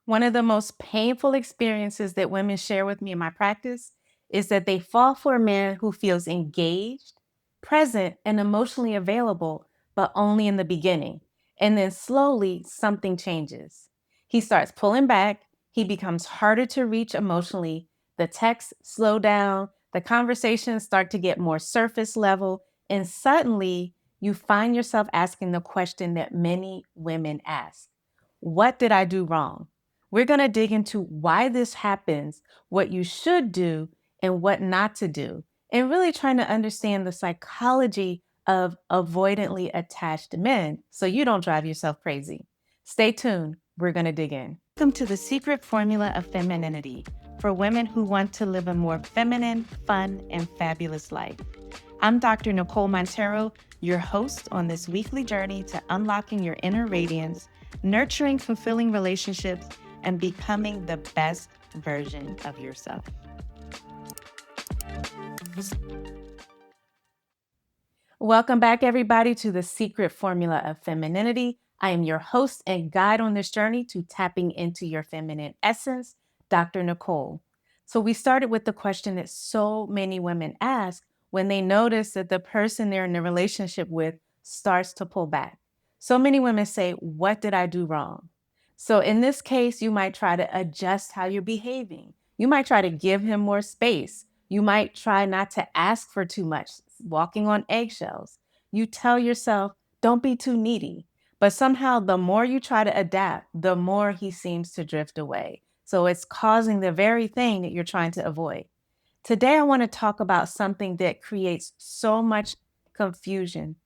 One of the most painful experiences that women share with me in my practice is that they fall for a man who feels engaged, present, and emotionally available, but only in the beginning. And then slowly something changes. He starts pulling back, he becomes harder to reach emotionally, the texts slow down, the conversations start to get more surface level, and suddenly you find yourself asking the question that many women ask: what did I do wrong? We're going to dig into why this happens, what you should do, and what not to do, and really trying to understand the psychology of avoidantly attached men so you don't drive yourself crazy. Stay tuned. We're going to dig in. Welcome to the Secret Formula of Femininity for women who want to live a more feminine, fun, and fabulous life. I'm Dr. Nicole Monteiro, your host on this weekly journey to unlocking your inner radiance, nurturing fulfilling relationships, and becoming the best version of yourself. Welcome back, everybody, to the Secret Formula of Femininity. I am your host and guide on this journey to tapping into your feminine essence, Dr. Nicole. So we started with the question that so many women ask when they notice that the person they're in a relationship with starts to pull back. So many women say, what did I do wrong? So in this case, you might try to adjust how you're behaving. You might try to give him more space. You might try not to ask for too much, walking on eggshells. You tell yourself, don't be too needy. But somehow, the more you try to adapt, the more he seems to drift away. So it's causing the very thing that you're trying to avoid. Today, I want to talk about something that creates so much confusion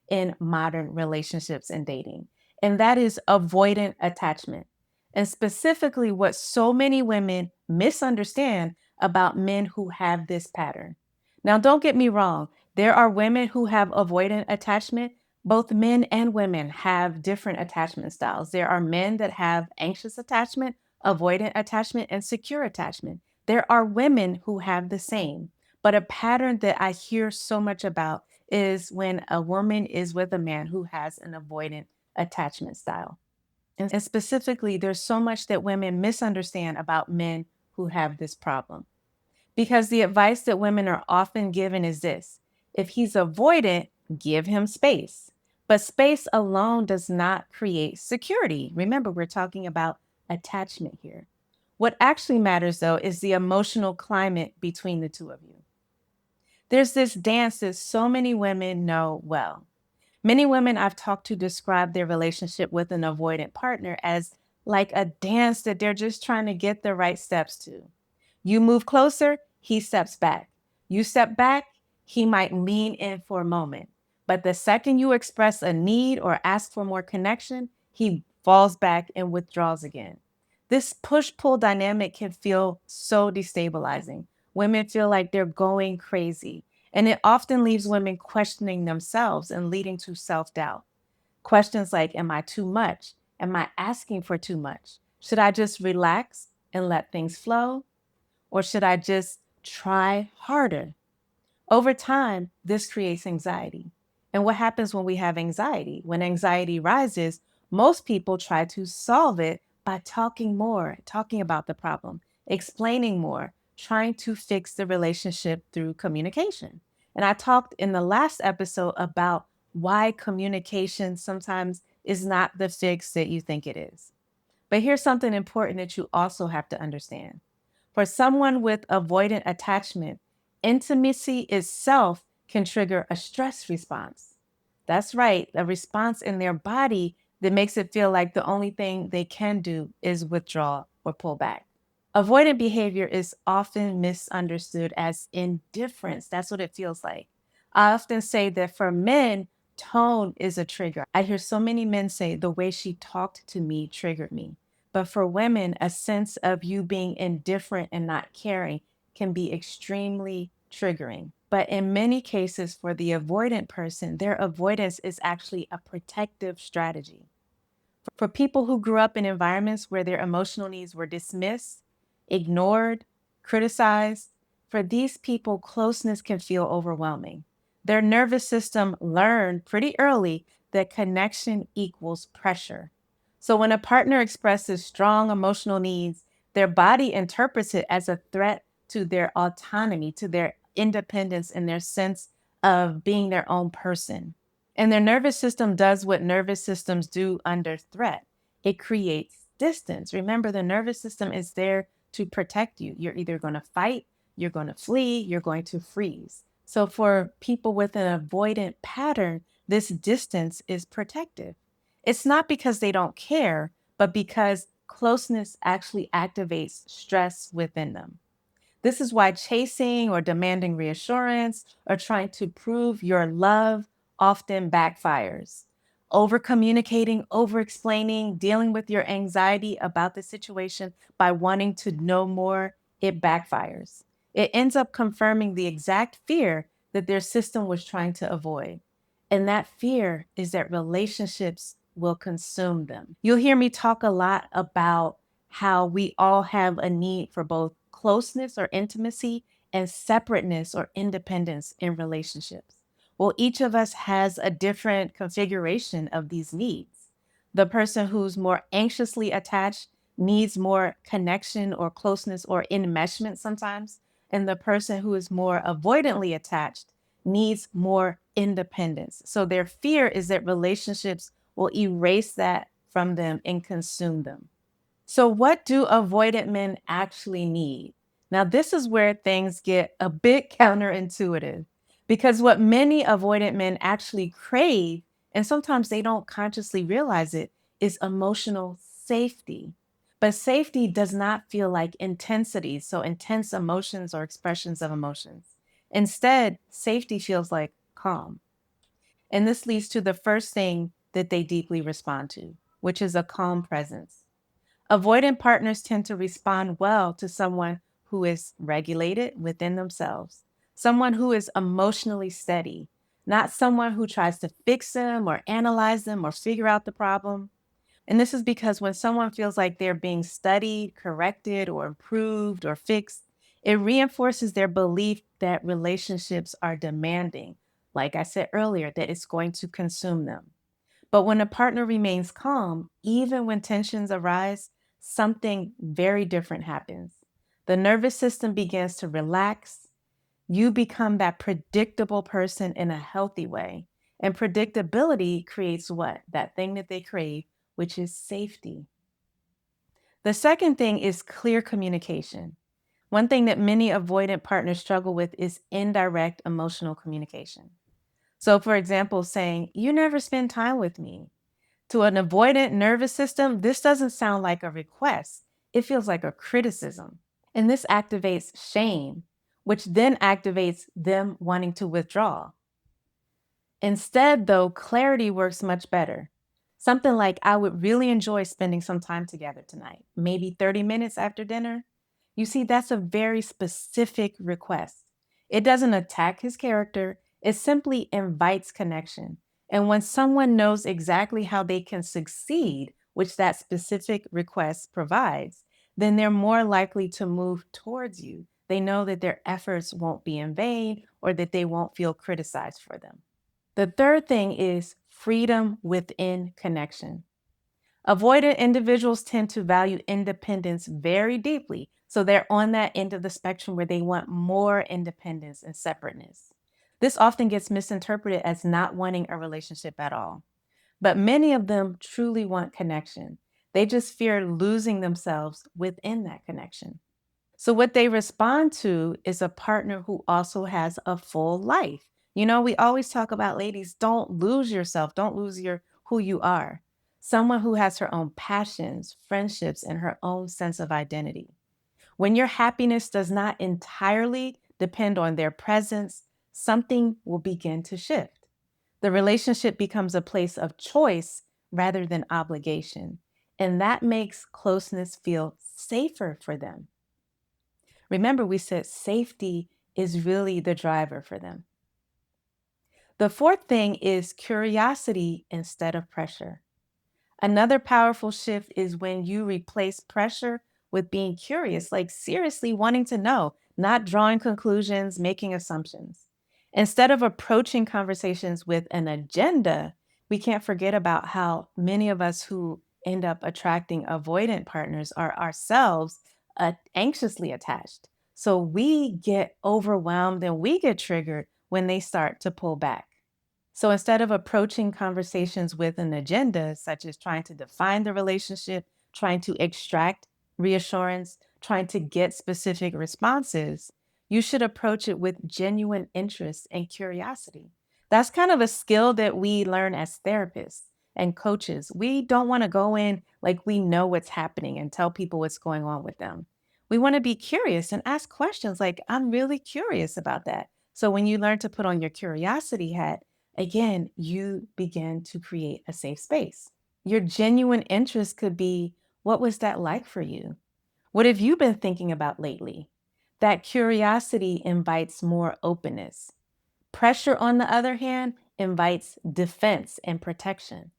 in modern relationships and dating, and that is avoidant attachment. And specifically, what so many women misunderstand about men who have this pattern. Now, don't get me wrong, there are women who have avoidant attachment. Both men and women have different attachment styles. There are men that have anxious attachment, avoidant attachment, and secure attachment. There are women who have the same. But a pattern that I hear so much about is when a woman is with a man who has an avoidant attachment style. And specifically, there's so much that women misunderstand about men who have this problem. Because the advice that women are often given is this: if he's avoidant, give him space. But space alone does not create security. Remember, we're talking about attachment here. What actually matters, though, is the emotional climate between the two of you. There's this dance that so many women know well. Many women I've talked to describe their relationship with an avoidant partner as like a dance that they're just trying to get the right steps to. You move closer, he steps back. You step back, he might lean in for a moment. But the second you express a need or ask for more connection, he falls back and withdraws again. This push-pull dynamic can feel so destabilizing. Women feel like they're going crazy, and it often leaves women questioning themselves and leading to self-doubt. Questions like, am I too much? Am I asking for too much? Should I just relax and let things flow? Or should I just try harder? Over time, this creates anxiety. And what happens when we have anxiety? When anxiety rises, most people try to solve it by talking more, talking about the problem, explaining more, trying to fix the relationship through communication. And I talked in the last episode about why communication sometimes is not the fix that you think it is. But here's something important that you also have to understand. For someone with avoidant attachment, intimacy itself can trigger a stress response. That's right, a response in their body that makes it feel like the only thing they can do is withdraw or pull back. Avoidant behavior is often misunderstood as indifference. That's what it feels like. I often say that for men, tone is a trigger. I hear so many men say, the way she talked to me triggered me. But for women, a sense of you being indifferent and not caring can be extremely triggering. But in many cases, for the avoidant person, their avoidance is actually a protective strategy. For people who grew up in environments where their emotional needs were dismissed, ignored, criticized, for these people, closeness can feel overwhelming. Their nervous system learned pretty early that connection equals pressure. So when a partner expresses strong emotional needs, their body interprets it as a threat to their autonomy, to their independence, and their sense of being their own person. And their nervous system does what nervous systems do under threat. It creates distance. Remember, the nervous system is there to protect you. You're either going to fight, you're going to flee, you're going to freeze. So for people with an avoidant pattern, this distance is protective. It's not because they don't care, but because closeness actually activates stress within them. This is why chasing or demanding reassurance or trying to prove your love often backfires. Over communicating, over explaining, dealing with your anxiety about the situation by wanting to know more, it backfires. It ends up confirming the exact fear that their system was trying to avoid. And that fear is that relationships will consume them. You'll hear me talk a lot about how we all have a need for both closeness or intimacy and separateness or independence in relationships. Well, each of us has a different configuration of these needs. The person who's more anxiously attached needs more connection or closeness or enmeshment sometimes. And the person who is more avoidantly attached needs more independence. So their fear is that relationships will erase that from them and consume them. So, what do avoidant men actually need? Now, this is where things get a bit counterintuitive because what many avoidant men actually crave, and sometimes they don't consciously realize it, is emotional safety. But safety does not feel like intensity, so intense emotions or expressions of emotions. Instead, safety feels like calm. And this leads to the first thing that they deeply respond to, which is a calm presence. Avoidant partners tend to respond well to someone who is regulated within themselves, someone who is emotionally steady, not someone who tries to fix them or analyze them or figure out the problem. And this is because when someone feels like they're being studied, corrected, or improved or fixed, it reinforces their belief that relationships are demanding. Like I said earlier, that it's going to consume them. But when a partner remains calm, even when tensions arise, something very different happens. The nervous system begins to relax. You become that predictable person in a healthy way. And predictability creates what? That thing that they crave, which is safety. The second thing is clear communication. One thing that many avoidant partners struggle with is indirect emotional communication. So, for example, saying, "You never spend time with me." To an avoidant nervous system, this doesn't sound like a request. It feels like a criticism. And this activates shame, which then activates them wanting to withdraw. Instead, though, clarity works much better. Something like, "I would really enjoy spending some time together tonight, maybe 30 minutes after dinner." You see, that's a very specific request. It doesn't attack his character, it simply invites connection. And when someone knows exactly how they can succeed, which that specific request provides, then they're more likely to move towards you. They know that their efforts won't be in vain or that they won't feel criticized for them. The third thing is freedom within connection. Avoidant individuals tend to value independence very deeply. So they're on that end of the spectrum where they want more independence and separateness. This often gets misinterpreted as not wanting a relationship at all. But many of them truly want connection. They just fear losing themselves within that connection. So, what they respond to is a partner who also has a full life. You know, we always talk about ladies, don't lose yourself, don't lose your who you are. Someone who has her own passions, friendships, and her own sense of identity. When your happiness does not entirely depend on their presence, something will begin to shift. The relationship becomes a place of choice rather than obligation. And that makes closeness feel safer for them. Remember, we said safety is really the driver for them. The fourth thing is curiosity instead of pressure. Another powerful shift is when you replace pressure with being curious, like seriously wanting to know, not drawing conclusions, making assumptions. Instead of approaching conversations with an agenda, we can't forget about how many of us who end up attracting avoidant partners are ourselves anxiously attached. So we get overwhelmed and we get triggered when they start to pull back. So instead of approaching conversations with an agenda, such as trying to define the relationship, trying to extract reassurance, trying to get specific responses, you should approach it with genuine interest and curiosity. That's kind of a skill that we learn as therapists and coaches. We don't want to go in like we know what's happening and tell people what's going on with them. We want to be curious and ask questions like, I'm really curious about that. So when you learn to put on your curiosity hat, again, you begin to create a safe space. Your genuine interest could be, what was that like for you? What have you been thinking about lately? That curiosity invites more openness. Pressure, on the other hand, invites defense and protection.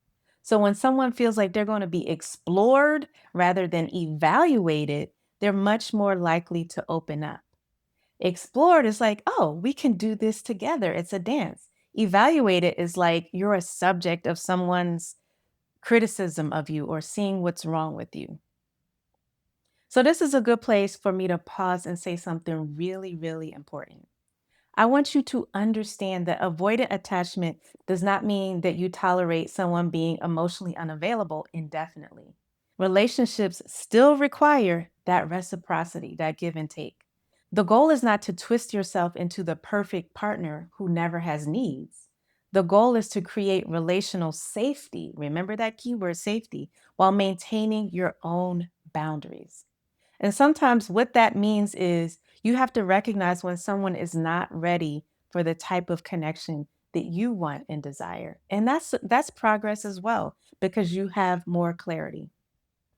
So when someone feels like they're going to be explored rather than evaluated, they're much more likely to open up. Explored is like, oh, we can do this together. It's a dance. Evaluated is like you're a subject of someone's criticism of you or seeing what's wrong with you. So, this is a good place for me to pause and say something really, really important. I want you to understand that avoidant attachment does not mean that you tolerate someone being emotionally unavailable indefinitely. Relationships still require that reciprocity, that give and take. The goal is not to twist yourself into the perfect partner who never has needs. The goal is to create relational safety. Remember that keyword safety, while maintaining your own boundaries. And sometimes what that means is you have to recognize when someone is not ready for the type of connection that you want and desire. And that's progress as well because you have more clarity.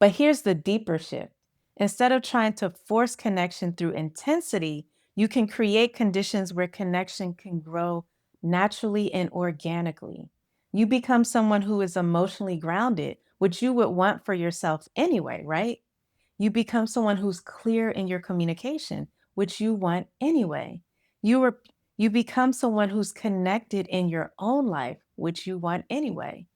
But here's the deeper shift. Instead of trying to force connection through intensity, you can create conditions where connection can grow naturally and organically. You become someone who is emotionally grounded, which you would want for yourself anyway, right? You become someone who's clear in your communication, which you want anyway. You are you become someone who's connected in your own life, which you want anyway.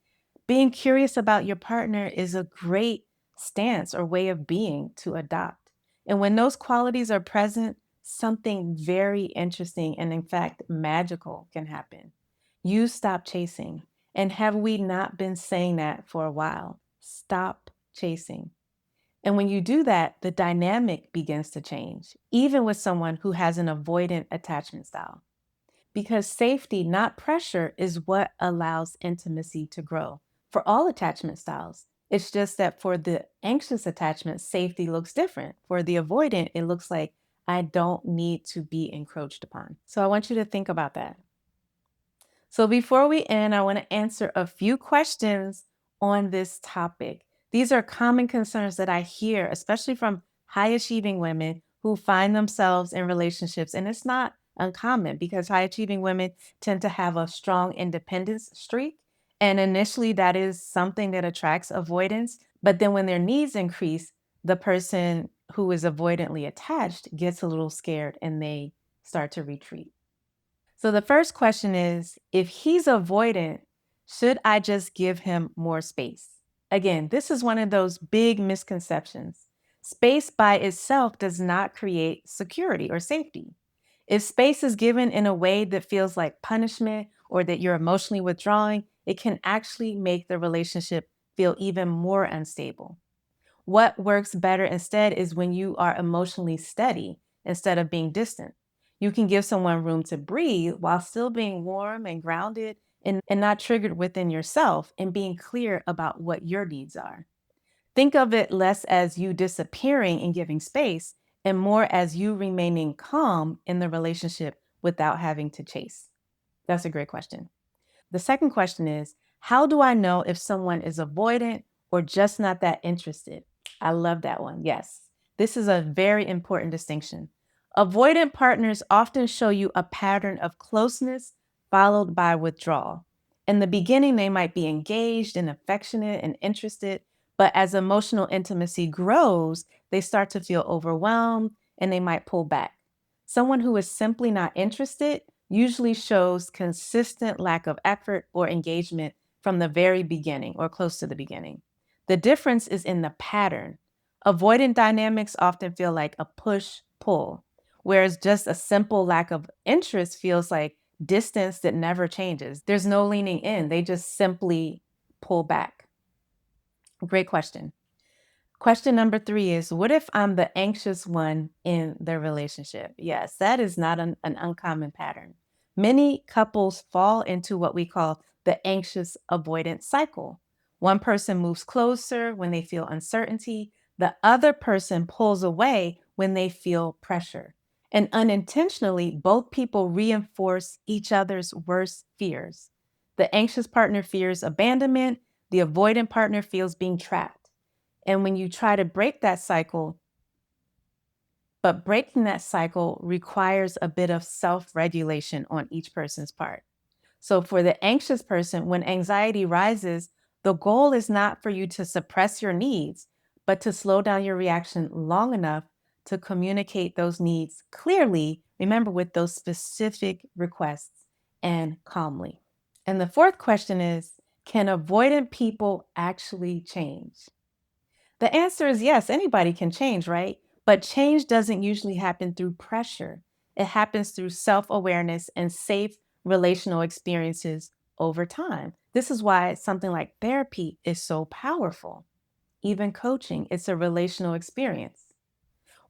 Being curious about your partner is a great stance or way of being to adopt. And when those qualities are present, something very interesting and, in fact, magical can happen. You stop chasing. And have we not been saying that for a while? Stop chasing. And when you do that, the dynamic begins to change, even with someone who has an avoidant attachment style. Because safety, not pressure, is what allows intimacy to grow for all attachment styles. It's just that for the anxious attachment, safety looks different. For the avoidant, it looks like I don't need to be encroached upon. So I want you to think about that. So before we end, I want to answer a few questions on this topic. These are common concerns that I hear, especially from high achieving women who find themselves in relationships. And it's not uncommon because high achieving women tend to have a strong independence streak. And initially, that is something that attracts avoidance. But then when their needs increase, the person who is avoidantly attached gets a little scared and they start to retreat. So the first question is, if he's avoidant, should I just give him more space? Again, this is one of those big misconceptions. Space by itself does not create security or safety. If space is given in a way that feels like punishment or that you're emotionally withdrawing, it can actually make the relationship feel even more unstable. What works better instead is when you are emotionally steady instead of being distant. You can give someone room to breathe while still being warm and grounded and not triggered within yourself and being clear about what your needs are. Think of it less as you disappearing and giving space and more as you remaining calm in the relationship without having to chase. That's a great question. The second question is, how do I know if someone is avoidant or just not that interested? I love that one. Yes, this is a very important distinction. Avoidant partners often show you a pattern of closeness followed by withdrawal. In the beginning, they might be engaged and affectionate and interested, but as emotional intimacy grows, they start to feel overwhelmed and they might pull back. Someone who is simply not interested usually shows consistent lack of effort or engagement from the very beginning or close to the beginning. The difference is in the pattern. Avoidant dynamics often feel like a push-pull, whereas just a simple lack of interest feels like distance that never changes. There's no leaning in, they just simply pull back. Great question. Question number 3 is, what if I'm the anxious one in the relationship? Yes, that is not an uncommon pattern. Many couples fall into what we call the anxious avoidance cycle. One person moves closer when they feel uncertainty. The other person pulls away when they feel pressure. And unintentionally, both people reinforce each other's worst fears. The anxious partner fears abandonment. The avoidant partner feels being trapped. And when you try to break that cycle, but breaking that cycle requires a bit of self-regulation on each person's part. So for the anxious person, when anxiety rises, the goal is not for you to suppress your needs, but to slow down your reaction long enough to communicate those needs clearly, remember, with those specific requests and calmly. And the fourth question is, can avoidant people actually change? The answer is yes, anybody can change, right? But change doesn't usually happen through pressure. It happens through self awareness and safe relational experiences over time. This is why something like therapy is so powerful. Even coaching, it's a relational experience.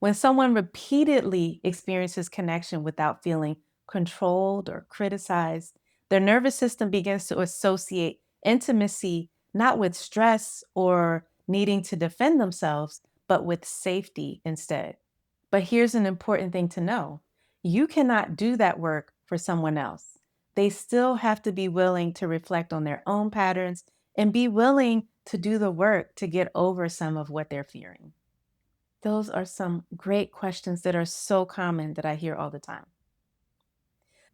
When someone repeatedly experiences connection without feeling controlled or criticized, their nervous system begins to associate intimacy not with stress or needing to defend themselves, but with safety instead. But here's an important thing to know: you cannot do that work for someone else. They still have to be willing to reflect on their own patterns and be willing to do the work to get over some of what they're fearing. Those are some great questions that are so common that I hear all the time.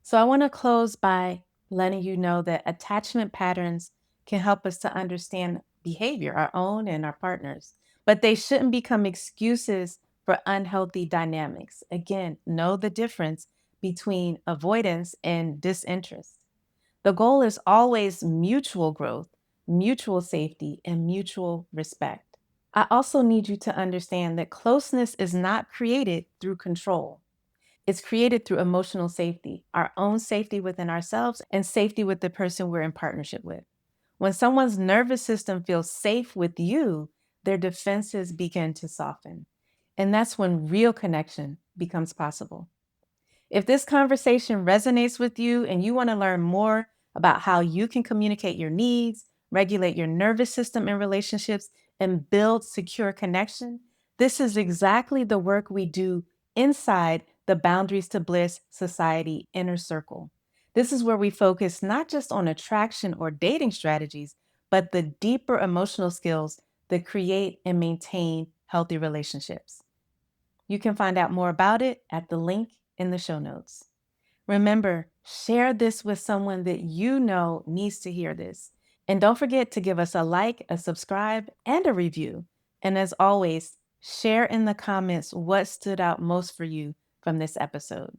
So I want to close by letting you know that attachment patterns can help us to understand behavior, our own and our partners, but they shouldn't become excuses for unhealthy dynamics. Again, know the difference between avoidance and disinterest. The goal is always mutual growth, mutual safety, and mutual respect. I also need you to understand that closeness is not created through control. It's created through emotional safety, our own safety within ourselves and safety with the person we're in partnership with. When someone's nervous system feels safe with you, their defenses begin to soften. And that's when real connection becomes possible. If this conversation resonates with you and you want to learn more about how you can communicate your needs, regulate your nervous system in relationships, and build secure connection, this is exactly the work we do inside the Boundaries to Bliss Society Inner Circle. This is where we focus not just on attraction or dating strategies, but the deeper emotional skills that create and maintain healthy relationships. You can find out more about it at the link in the show notes. Remember, share this with someone that you know needs to hear this. And don't forget to give us a like, a subscribe, and a review. And as always, share in the comments what stood out most for you from this episode.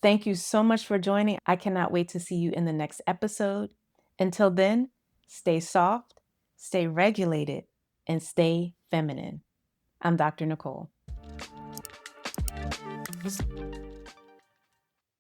Thank you so much for joining. I cannot wait to see you in the next episode. Until then, stay soft, stay regulated, and stay feminine. I'm Dr. Nicole.